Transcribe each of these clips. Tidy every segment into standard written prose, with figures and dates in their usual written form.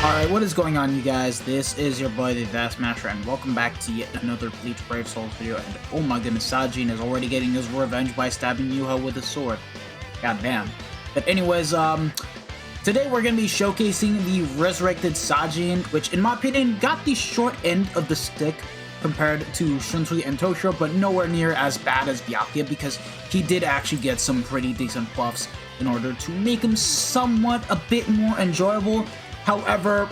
Alright, what is going on, you guys? This is your boy, the Vast Masher, and welcome back to yet another Bleach Brave Souls video. And oh my goodness, Sajin is already getting his revenge by stabbing Yuha with a sword. God damn. But anyways, today we're going to be showcasing the Resurrected Sajin, which in my opinion got the short end of the stick compared to Shunsui and Toshiro, but nowhere near as bad as Byakuya, because he did actually get some pretty decent buffs in order to make him somewhat a bit more enjoyable. However,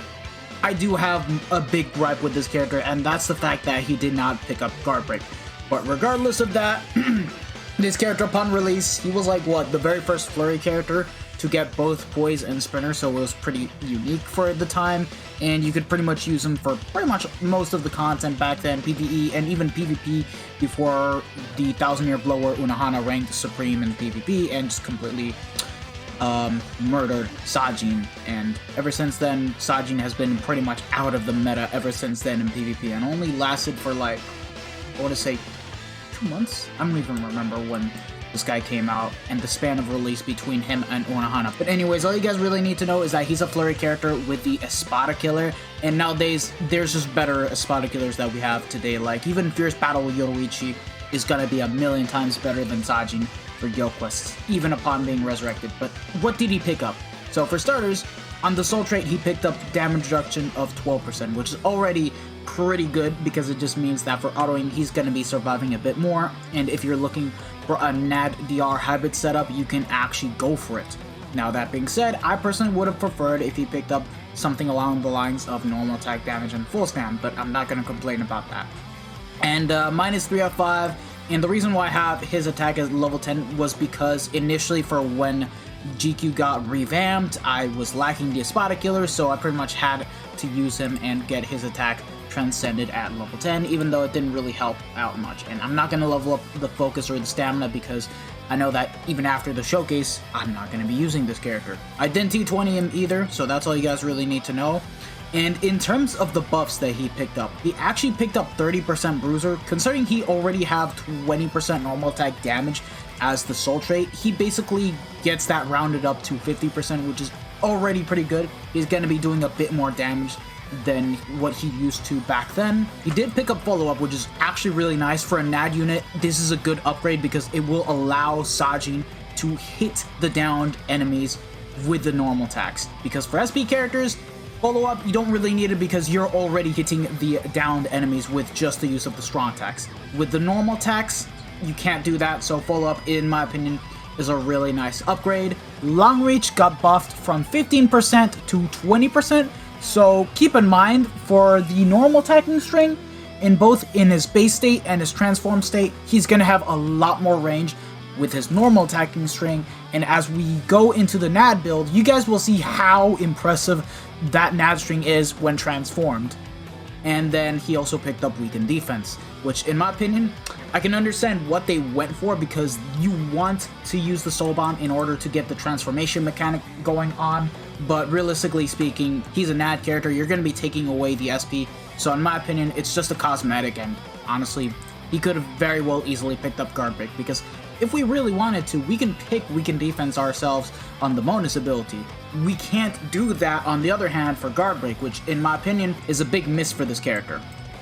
I do have a big gripe with this character, and that's the fact that he did not pick up Guard Break. But regardless of that, this character upon release, he was like, what, the very first Flurry character to get both Poise and Spinner, so it was pretty unique for the time, and you could pretty much use him for pretty much most of the content back then, PvE and even PvP, before the 1000-year blower Unohana ranked supreme in PvP and just completely murdered Sajin. And ever since then, Sajin has been pretty much out of the meta ever since then in PvP, and only lasted for like, I want to say 2 months? I don't even remember when this guy came out and the span of release between him and Unohana. But anyways, all you guys really need to know is that he's a Flurry character with the Espada killer, and nowadays there's just better Espada killers that we have today. Like even Fierce Battle with Yoruichi is gonna be a million times better than Sajin for guild quests, even upon being resurrected. But what did he pick up? So for starters, on the soul trait he picked up damage reduction of 12%, which is already pretty good because it just means that for autoing he's going to be surviving a bit more, and if you're looking for a NAD DR hybrid setup, you can actually go for it. Now that being said, I personally would have preferred if he picked up something along the lines of normal attack damage and full spam, but I'm not going to complain about that. And minus 3 out of 5, and the reason why I have his attack at level 10 was because initially for when GQ got revamped, I was lacking the Espada killer, so I pretty much had to use him and get his attack transcended at level 10, even though it didn't really help out much. And I'm not going to level up the focus or the stamina because I know that even after the showcase, I'm not going to be using this character. I didn't T20 him either, so that's all you guys really need to know. And in terms of the buffs that he picked up, he actually picked up 30% Bruiser. Considering he already have 20% normal attack damage as the soul trait, he basically gets that rounded up to 50%, which is already pretty good. He's going to be doing a bit more damage than what he used to back then. He did pick up follow-up, which is actually really nice for a NAD unit. This is a good upgrade because it will allow Sajin to hit the downed enemies with the normal attacks. Because for SP characters, follow-up, you don't really need it because you're already hitting the downed enemies with just the use of the strong attacks. With the normal attacks, you can't do that, so follow-up, in my opinion, is a really nice upgrade. Long Reach got buffed from 15% to 20%, so keep in mind, for the normal attacking string, in both in his base state and his transform state, he's going to have a lot more range with his normal attacking string, and as we go into the NAD build, you guys will see how impressive that NAD string is when transformed. And then he also picked up Weakened Defense, which in my opinion, I can understand what they went for because you want to use the Soul Bomb in order to get the transformation mechanic going on, but realistically speaking, he's a NAD character, you're going to be taking away the SP, so in my opinion, it's just a cosmetic, and honestly, he could have very well easily picked up Guard Break, because if we really wanted to, we can pick Weakened Defense ourselves on the bonus ability. We can't do that, on the other hand, for Guard Break, which in my opinion is a big miss for this character.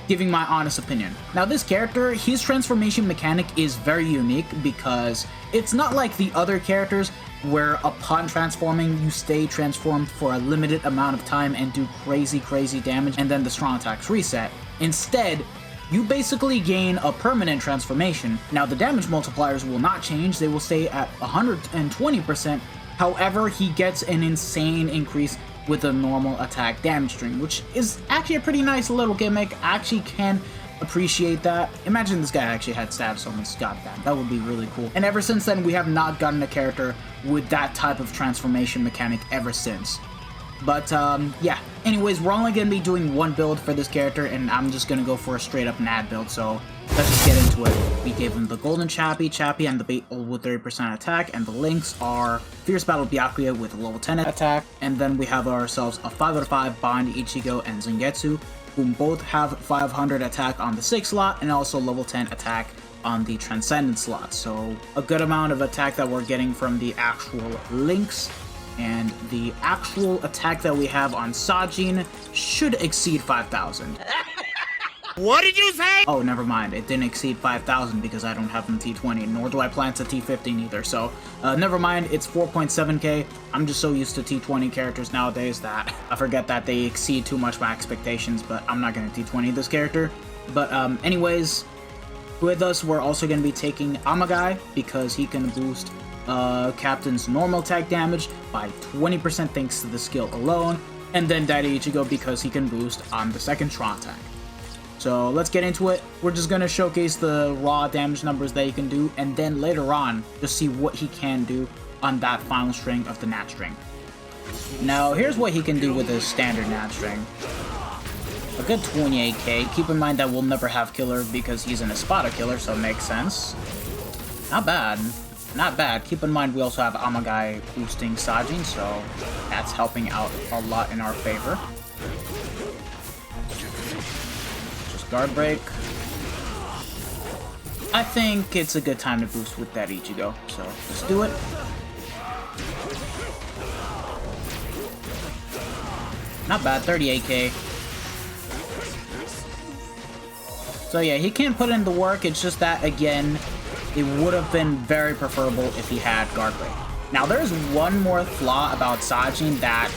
Giving my honest opinion. Now this character, his transformation mechanic is very unique because it's not like the other characters where upon transforming you stay transformed for a limited amount of time and do crazy damage and then the strong attacks reset. Instead, you basically gain a permanent transformation. Now the damage multipliers will not change, they will stay at 120%, however he gets an insane increase with a normal attack damage string, which is actually a pretty nice little gimmick. I actually can appreciate that. Imagine this guy actually had stab summons. Goddamn, that would be really cool. And ever since then, we have not gotten a character with that type of transformation mechanic ever since. But yeah, anyways, we're only going to be doing one build for this character, and I'm just going to go for a straight up NAD build, so let's just get into it. We gave him the golden Chappie, and the bait with 30% attack, and the links are Fierce Battle Byakuya with a level 10 attack, and then we have ourselves a 5 out of 5 Bind Ichigo and Zangetsu, whom both have 500 attack on the 6 slot, and also level 10 attack on the Transcendent slot. So a good amount of attack that we're getting from the actual links. And the actual attack that we have on Sajin should exceed 5,000. What did you say? Oh, never mind. It didn't exceed 5,000 because I don't have them T20, nor do I plan to T15 either. So, never mind. It's 4.7k. I'm just so used to T20 characters nowadays that I forget that they exceed too much my expectations, but I'm not going to T20 this character. But, anyways, with us, we're also going to be taking Amagai because he can boost Captain's normal attack damage by 20% thanks to the skill alone, and then Daddy Ichigo because he can boost on the second Tron attack. So let's get into it. We're just going to showcase the raw damage numbers that he can do, and then later on just see what he can do on that final string of the NAD string. Now here's what he can do with his standard NAD string. A good 28k. Keep in mind that we'll never have killer because he's an Espada killer, so it makes sense. Not bad. Not bad. Keep in mind we also have Amagai boosting Sajin, so that's helping out a lot in our favor. Just guard break. I think it's a good time to boost with that Ichigo, so let's do it. Not bad, 38k. So yeah, he can put in the work, it's just that, again, it would have been very preferable if he had guard break. Now, there's one more flaw about Sajin that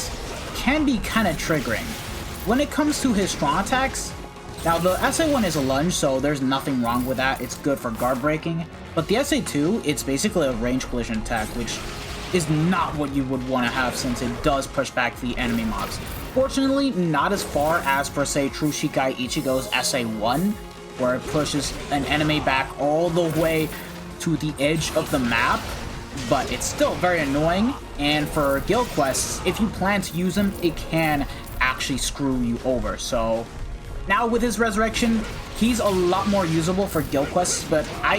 can be kind of triggering. When it comes to his strong attacks, now the SA1 is a lunge, so there's nothing wrong with that. It's good for guard breaking. But the SA2, it's basically a range collision attack, which is not what you would want to have since it does push back the enemy mobs. Fortunately, not as far as, for say, True Shikai Ichigo's SA1, where it pushes an enemy back all the way to the edge of the map, but it's still very annoying, and for guild quests, if you plan to use them, it can actually screw you over. So now with his resurrection, he's a lot more usable for guild quests, but I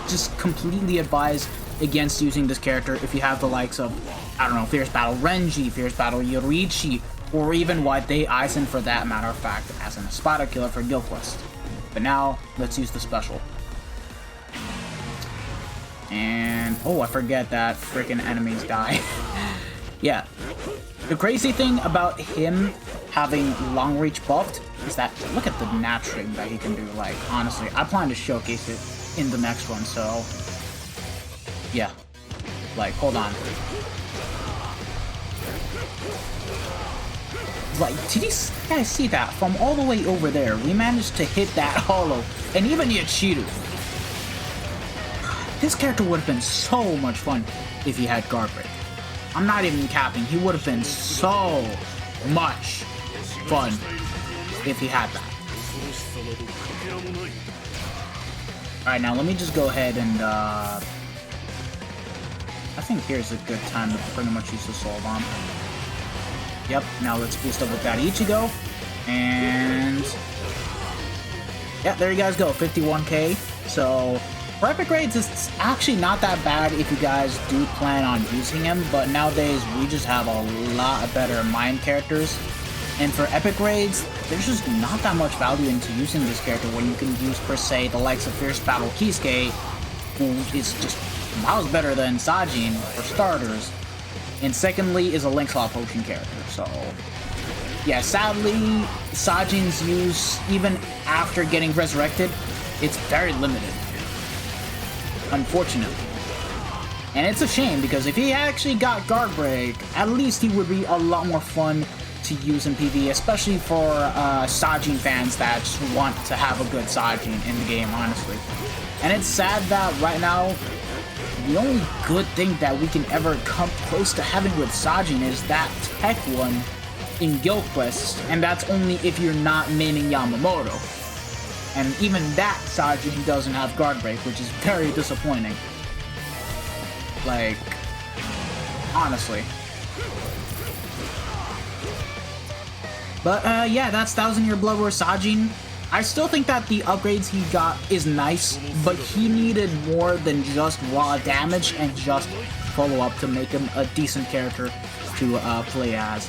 just completely advise against using this character if you have the likes of, I don't know, Fierce Battle Renji, Fierce Battle Yoriichi, or even Wadei Aizen for that matter of fact, as an Espada killer for guild quests. But now, let's use the special. And, oh, I forget that freaking enemies die. Yeah. The crazy thing about him having long reach buffed is that, look at the NAD string that he can do. Like, honestly, I plan to showcase it in the next one, so yeah. Like, hold on. Like, did you guys see that? From all the way over there, we managed to hit that hollow, and even Yachiru. This character would have been so much fun if he had guard break. I'm not even capping. He would have been so much fun if he had that. Alright, now let me just go ahead and, I think here's a good time to pretty much use the Soul Bomb. Yep, now let's boost up with that Ichigo. And yeah, there you guys go, 51k. So for epic raids, it's actually not that bad if you guys do plan on using him, but nowadays we just have a lot better mind characters. And for epic raids, there's just not that much value into using this character when you can use, per se, the likes of Fierce Battle Kisuke, who is just miles better than Sajin, for starters. And secondly is a Link Slot Potion character, so yeah, sadly, Sajin's use, even after getting resurrected, it's very limited, unfortunately. And it's a shame, because if he actually got guard break, at least he would be a lot more fun to use in PvE, especially for Sajin fans that just want to have a good Sajin in the game, honestly. And it's sad that right now, the only good thing that we can ever come close to having with Sajin is that tech one in guild quests, and that's only if you're not maining Yamamoto. And even that Sajin doesn't have guard break, which is very disappointing. Like, honestly. But yeah, that's 1000-Year Blood War Sajin. I still think that the upgrades he got is nice, but he needed more than just raw damage and just follow-up to make him a decent character to play as.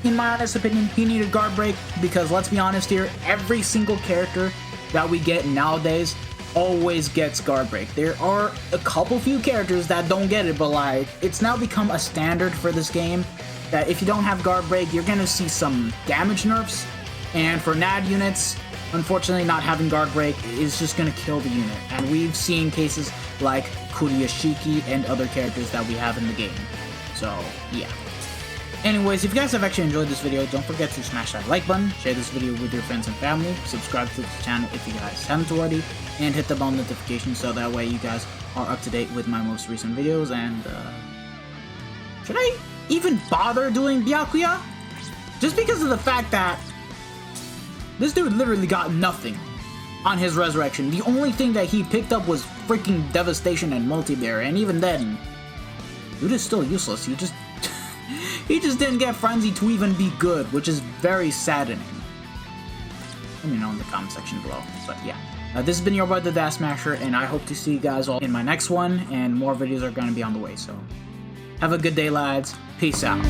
In my honest opinion, he needed guard break because, let's be honest here, every single character that we get nowadays always gets guard break. There are a couple few characters that don't get it, but like, it's now become a standard for this game that if you don't have guard break, you're gonna see some damage nerfs, and for NAD units, unfortunately, not having guard break is just gonna kill the unit, and we've seen cases like Kuriyashiki and other characters that we have in the game. So, yeah. Anyways, if you guys have actually enjoyed this video, don't forget to smash that like button, share this video with your friends and family, subscribe to this channel if you guys haven't already, and hit the bell notification so that way you guys are up to date with my most recent videos. And, should I even bother doing Byakuya? Just because of the fact that this dude literally got nothing on his resurrection. The only thing that he picked up was freaking devastation and multi-bear, and even then, dude is still useless. He just didn't get frenzy to even be good, which is very saddening. Let me know in the comment section below. But yeah, this has been your boy the Dash Smasher, and I hope to see you guys all in my next one, and more videos are going to be on the way. So have a good day, lads. Peace out.